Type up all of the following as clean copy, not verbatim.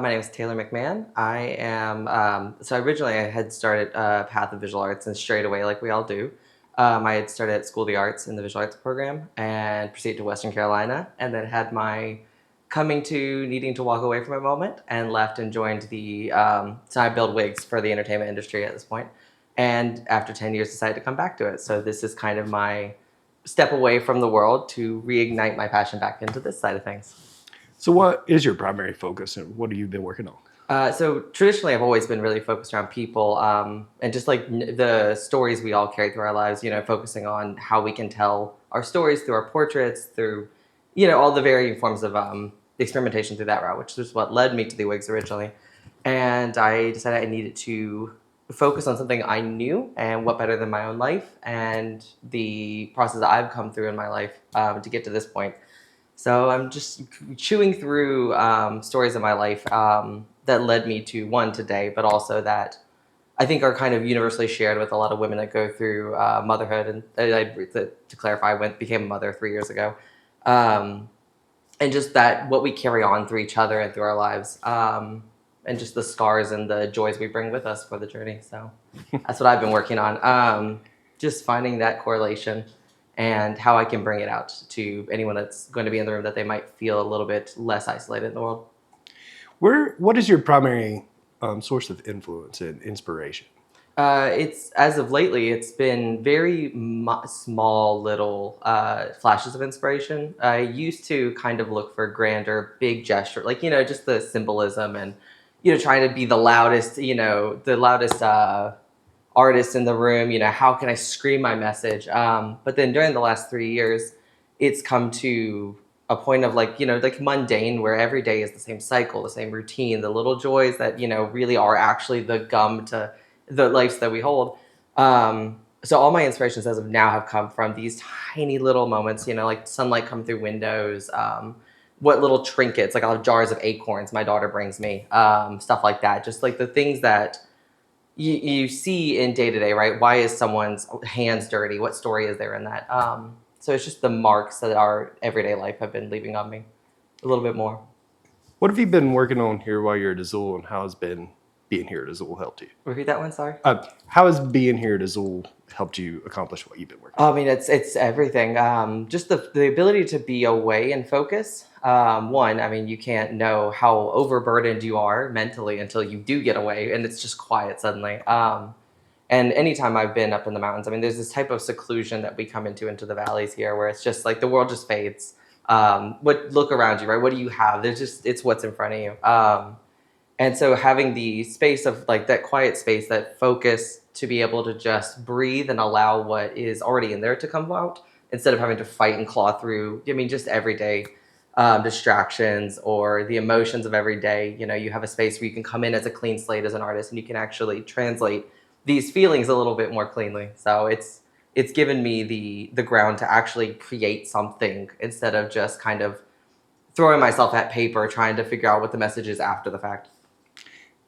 My name is Taylor McMahan. I am, so originally I had started a path of visual arts and straight away, like we all do. I had started at School of the Arts in the visual arts program and proceeded to Western Carolina and then had my coming to needing to walk away from a moment and left and joined so I build wigs for the entertainment industry at this point. And after 10 years decided to come back to it. So this is kind of my step away from the world to reignite my passion back into this side of things. So what is your primary focus and what have you been working on? So traditionally, I've always been really focused around people and just like the stories we all carry through our lives, focusing on how we can tell our stories through our portraits, through, all the varying forms of experimentation through that route, which is what led me to the wigs originally. And I decided I needed to focus on something I knew and what better than my own life and the process that I've come through in my life to get to this point. So I'm just chewing through stories of my life that led me to one today, but also that I think are kind of universally shared with a lot of women that go through motherhood. And to clarify, became a mother 3 years ago. And just that what we carry on through each other and through our lives, and just the scars and the joys we bring with us for the journey. So that's what I've been working on. Just finding that correlation and how I can bring it out to anyone that's going to be in the room that they might feel a little bit less isolated in the world. What is your primary source of influence and inspiration? It's as of lately, it's been very small little flashes of inspiration. I used to kind of look for grander, big gesture, like just the symbolism and trying to be the loudest, artist in the room. How can I scream my message? But then during the last 3 years, it's come to a point of like mundane, where every day is the same cycle, the same routine, the little joys that really are actually the gum to the lives that we hold. So all my inspirations as of now have come from these tiny little moments, like sunlight come through windows, what little trinkets, like I'll have jars of acorns my daughter brings me, stuff like that. Just like the things that you see in day to day, right? Why is someone's hands dirty? What story is there in that? So it's just the marks that our everyday life have been leaving on me a little bit more. What have you been working on here while you're at Azule, and how has being here at Azule helped you? Repeat that one, sorry. How has being here at Azule helped you accomplish what you've been working on? I mean, it's everything. Just the ability to be away and focus. One, I mean, you can't know how overburdened you are mentally until you do get away, and it's just quiet suddenly. And anytime I've been up in the mountains, I mean, there's this type of seclusion that we come into the valleys here, where it's just like the world just fades. Look around you, right? What do you have? It's what's in front of you. And so having the space of like that quiet space, that focus to be able to just breathe and allow what is already in there to come out instead of having to fight and claw through, I mean, just everyday distractions or the emotions of every day. You have a space where you can come in as a clean slate as an artist and you can actually translate these feelings a little bit more cleanly. So it's given me the ground to actually create something instead of just kind of throwing myself at paper trying to figure out what the message is after the fact.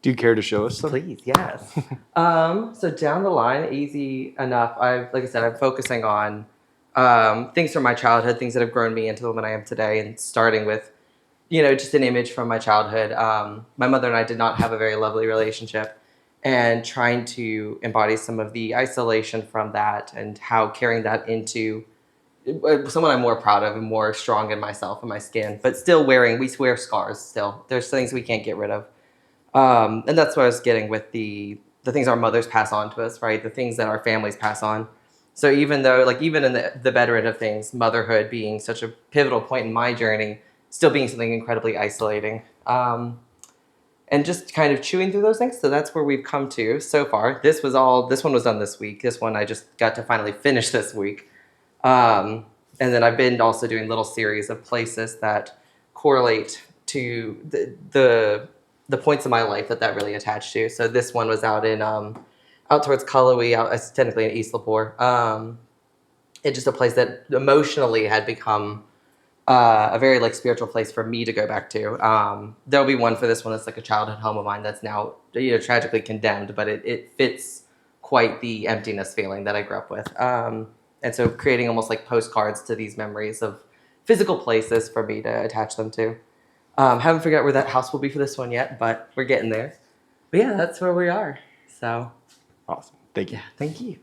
Do you care to show us some? Please, yes. So down the line, easy enough. Like I said, I'm focusing on things from my childhood, things that have grown me into the woman I am today, and starting with, just an image from my childhood. My mother and I did not have a very lovely relationship, and trying to embody some of the isolation from that and how carrying that into someone I'm more proud of and more strong in myself and my skin, but still we wear scars still. There's things we can't get rid of. And that's what I was getting with the things our mothers pass on to us, right? The things that our families pass on. So even though, like, even in the better end of things, motherhood being such a pivotal point in my journey, still being something incredibly isolating. And just kind of chewing through those things. So that's where we've come to so far. This one was done this week. This one I just got to finally finish this week. And then I've been also doing little series of places that correlate to the points of my life that really attached to. So this one was out out towards Cullowhee, it's technically in East Lepore. It's just a place that emotionally had become a very like spiritual place for me to go back to. There'll be one for this one that's like a childhood home of mine that's now tragically condemned, but it fits quite the emptiness feeling that I grew up with. And so creating almost like postcards to these memories of physical places for me to attach them to. Haven't figured out where that house will be for this one yet, but we're getting there. But yeah, that's where we are. So Awesome. Thank you. yeah, thank you.